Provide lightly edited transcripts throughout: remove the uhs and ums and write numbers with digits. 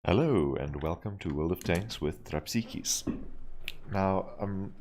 Hello and welcome to World of Tanks with Trapsikis. Now I'm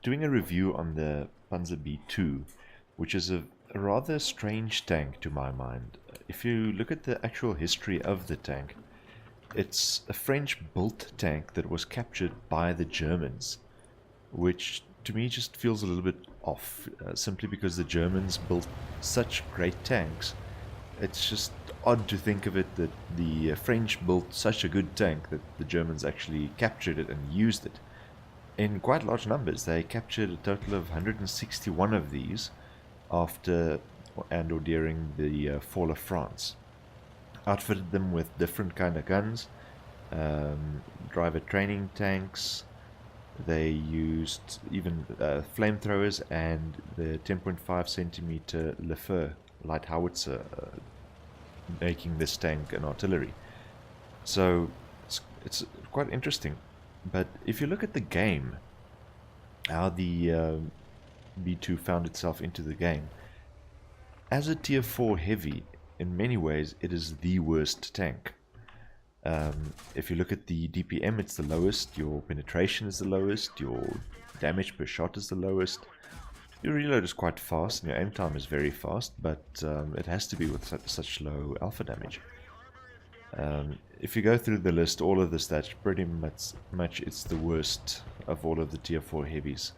doing a review on the Panzer B2, which is a rather strange tank to my mind. If you look at the actual history of the tank, it's a French-built tank that was captured by the Germans, which to me just feels a little bit off, simply because the Germans built such great tanks. It's just odd to think of it that the French built such a good tank that the Germans actually captured it and used it. In quite large numbers, they captured a total of 161 of these after and or during the fall of France. Outfitted them with different kind of guns, driver training tanks. They used even flamethrowers and the 10.5 centimeter Le Feu light howitzer, making this tank an artillery. So it's quite interesting. But if you look at the game, how the B2 found itself into the game, as a tier 4 heavy, in many ways it is the worst tank. If you look at the DPM, it's the lowest, your penetration is the lowest, your damage per shot is the lowest. Your reload is quite fast and your aim time is very fast, but it has to be with such low alpha damage. If you go through the list, all of the stats, pretty much it's the worst of all of the tier 4 heavies,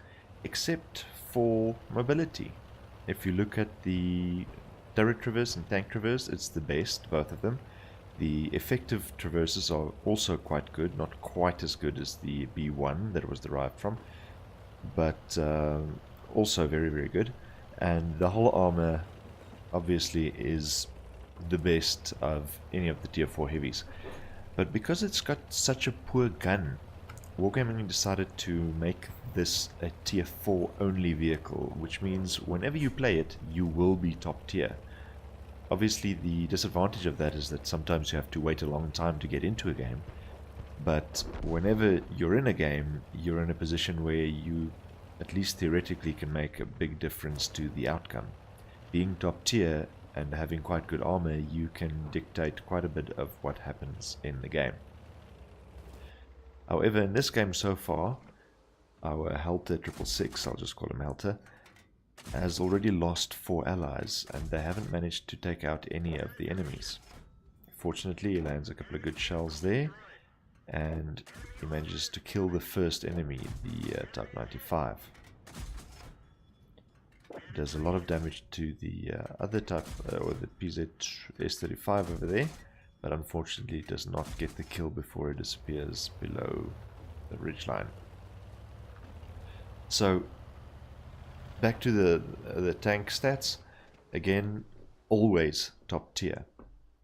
except for mobility. If you look at the turret traverse and tank traverse, it's the best, both of them. The effective traverses are also quite good, not quite as good as the B1 that it was derived from, but also very, very good. And the whole armor obviously is the best of any of the tier 4 heavies. But because it's got such a poor gun, Wargaming decided to make this a tier 4 only vehicle, which means whenever you play it, you will be top tier. Obviously the disadvantage of that is that sometimes you have to wait a long time to get into a game, but whenever you're in a game, you're in a position where you at least theoretically can make a big difference to the outcome. Being top tier and having quite good armor, you can dictate quite a bit of what happens in the game. However, in this game so far, our helter 666, I'll just call him helter, has already lost 4 allies, and they haven't managed to take out any of the enemies. Fortunately, he lands a couple of good shells there, and he manages to kill the first enemy, the Type 95. Does a lot of damage to the other type, or the PZ S35 over there, but unfortunately does not get the kill before it disappears below the ridgeline. So back to the tank stats, again, always top tier.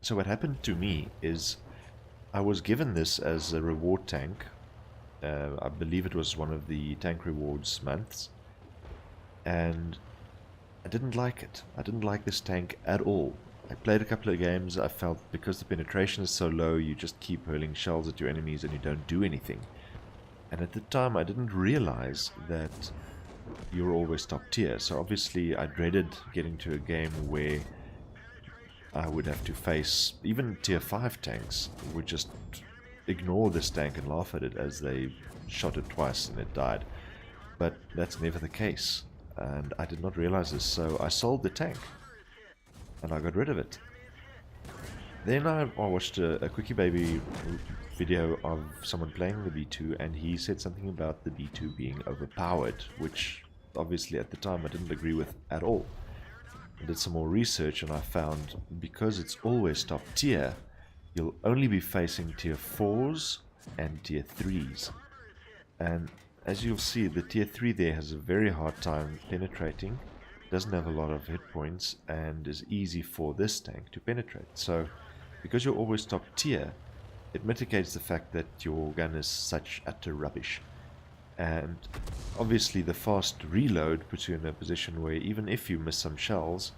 So what happened to me is I was given this as a reward tank. I believe it was one of the tank rewards months, and I didn't like it. I didn't like this tank at all. I played a couple of games. I felt because the penetration is so low, you just keep hurling shells at your enemies and you don't do anything. And at the time I didn't realize that you're always top tier, so obviously I dreaded getting to a game where I would have to face even tier 5 tanks would just ignore this tank and laugh at it as they shot it twice and it died. But that's never the case, and I did not realize this, so I sold the tank and I got rid of it. Then I watched a Quickie Baby video of someone playing the B2, and he said something about the B2 being overpowered, which obviously at the time I didn't agree with at all. I did some more research and I found because it's always top tier, you'll only be facing tier 4s and tier 3s. And as you'll see, the tier 3 there has a very hard time penetrating, doesn't have a lot of hit points, and is easy for this tank to penetrate. So because you're always top tier, it mitigates the fact that your gun is such utter rubbish. And obviously the fast reload puts you in a position where even if you miss some shells,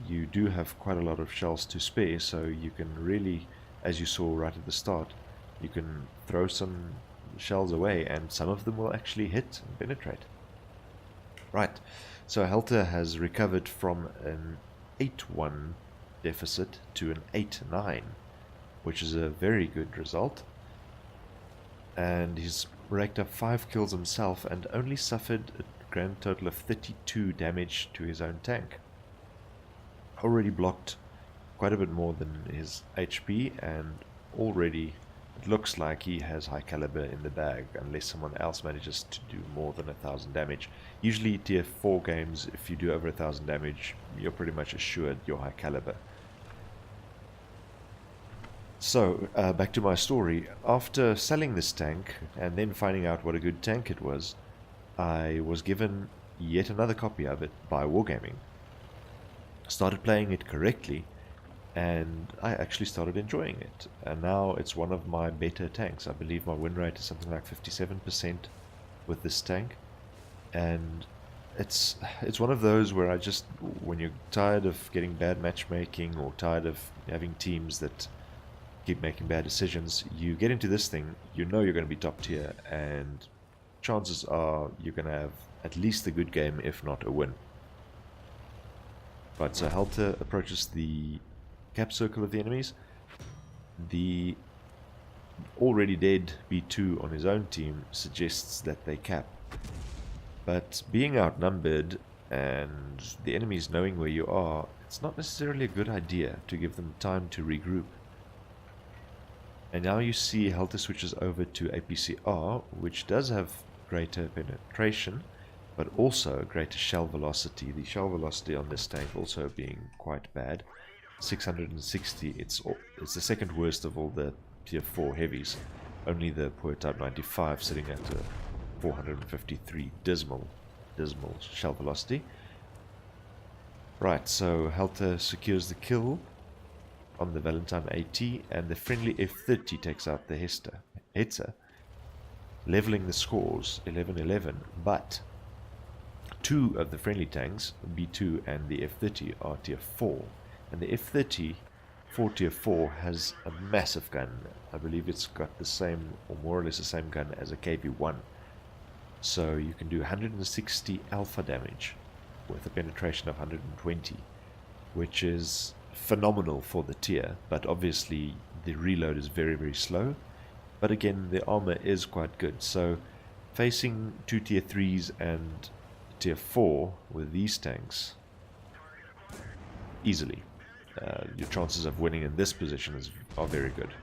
you do have quite a lot of shells to spare, so you can really, as you saw right at the start, you can throw some shells away and some of them will actually hit and penetrate. Right, so Helter has recovered from an 8-1 deficit to an 8-9. which is a very good result. And he's racked up 5 kills himself and only suffered a grand total of 32 damage to his own tank. Already blocked quite a bit more than his HP, and already it looks like he has high caliber in the bag, unless someone else manages to do more than 1000 damage. Usually tier 4 games, if you do over 1000 damage, you're pretty much assured you're high caliber. So, back to my story. After selling this tank, and then finding out what a good tank it was, I was given yet another copy of it by Wargaming. Started playing it correctly, and I actually started enjoying it. And now it's one of my better tanks. I believe my win rate is something like 57% with this tank. And it's one of those where I just, when you're tired of getting bad matchmaking or tired of having teams that keep making bad decisions, you get into this thing, you know you're going to be top tier, and chances are you're going to have at least a good game, if not a win. Right, so Helter approaches the cap circle of the enemies. The already dead B2 on his own team suggests that they cap. But being outnumbered and the enemies knowing where you are, it's not necessarily a good idea to give them time to regroup. And now you see Helter switches over to APCR, which does have greater penetration, but also greater shell velocity. The shell velocity on this tank also being quite bad. 660, it's the second worst of all the tier 4 heavies. Only the poor type 95 sitting at a 453. Dismal shell velocity. Right, so Helter secures the kill on the Valentine AT, and the friendly F30 takes out the helter, leveling the scores 11-11, but 2 of the friendly tanks, B2 and the F30, are tier 4, and the F30 for tier 4 has a massive gun. I believe it's got the same, or more or less the same gun as a KV-1, so you can do 160 alpha damage with a penetration of 120, which is phenomenal for the tier, but obviously the reload is very, very slow. But again, the armor is quite good, so facing 2 tier 3s and tier 4 with these tanks, easily. Your chances of winning in this position are very good.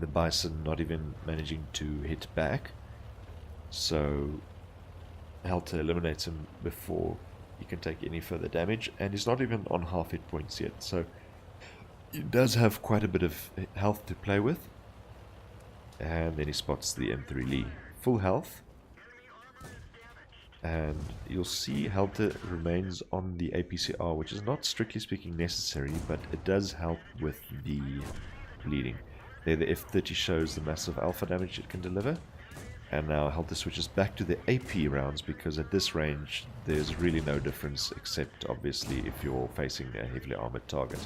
The Bison not even managing to hit back, so Helter eliminates him before he can take any further damage, and he's not even on half hit points yet, so he does have quite a bit of health to play with. And then he spots the M3 Lee, full health, and you'll see Helter remains on the APCR, which is not strictly speaking necessary, but it does help with the bleeding. There the F30 shows the massive alpha damage it can deliver. And now Helter switches back to the AP rounds, because at this range there's really no difference, except obviously if you're facing a heavily armored target.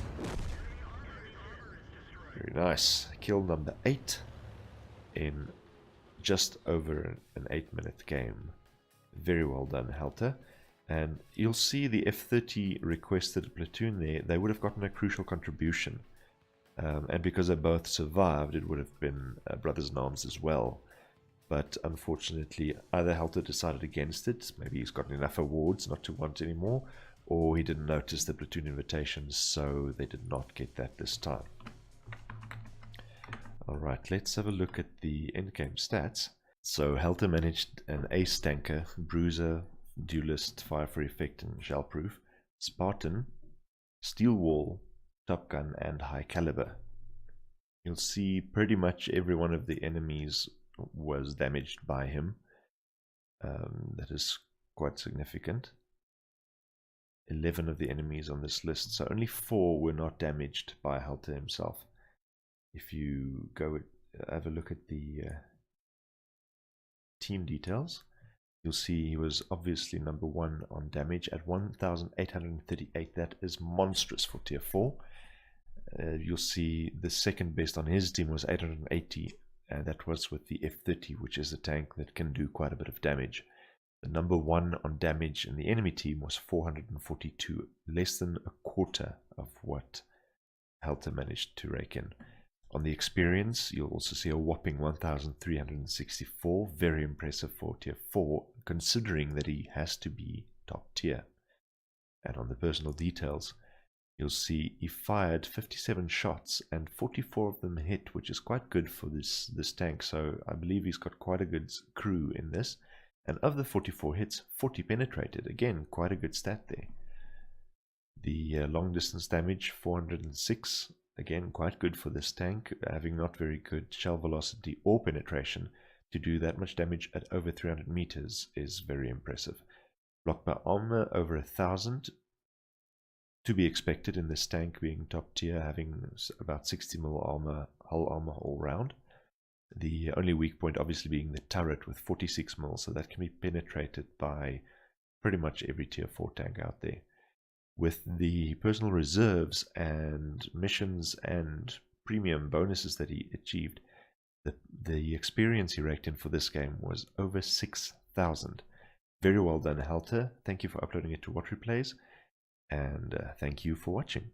Very nice. Kill number 8 in just over an 8-minute game. Very well done, Helter. And you'll see the F30 requested a platoon there. They would have gotten a crucial contribution. And because they both survived, it would have been brothers in arms as well. But unfortunately, either Helter decided against it, maybe he's gotten enough awards not to want anymore, or he didn't notice the platoon invitations, so they did not get that this time. Alright, let's have a look at the endgame stats. So Helter managed an ace tanker, bruiser, duelist, fire for effect and shell proof, Spartan, steel wall, top gun and high caliber. You'll see pretty much every one of the enemies was damaged by him. That is quite significant. 11 of the enemies on this list, so only 4 were not damaged by Helter himself. If you go have a look at the team details, you'll see he was obviously number 1 on damage at 1,838. That is monstrous for tier 4. You'll see the second best on his team was 880. And that was with the F30, which is a tank that can do quite a bit of damage. The number 1 on damage in the enemy team was 442, less than a quarter of what helter managed to rake in. On the experience, you'll also see a whopping 1,364, very impressive for tier 4, considering that he has to be top tier. And on the personal details, you'll see he fired 57 shots and 44 of them hit, which is quite good for this tank. So I believe he's got quite a good crew in this. And of the 44 hits, 40 penetrated. Again, quite a good stat there. The long distance damage, 406. Again, quite good for this tank, having not very good shell velocity or penetration. To do that much damage at over 300 meters is very impressive. Block by armor over 1,000. To be expected in this tank being top tier, having about 60 mil armor, hull armor all round. The only weak point obviously being the turret with 46 mil, so that can be penetrated by pretty much every tier 4 tank out there. With the personal reserves and missions and premium bonuses that he achieved, the experience he raked in for this game was over 6,000. Very well done, Helter. Thank you for uploading it to What Replays, and thank you for watching.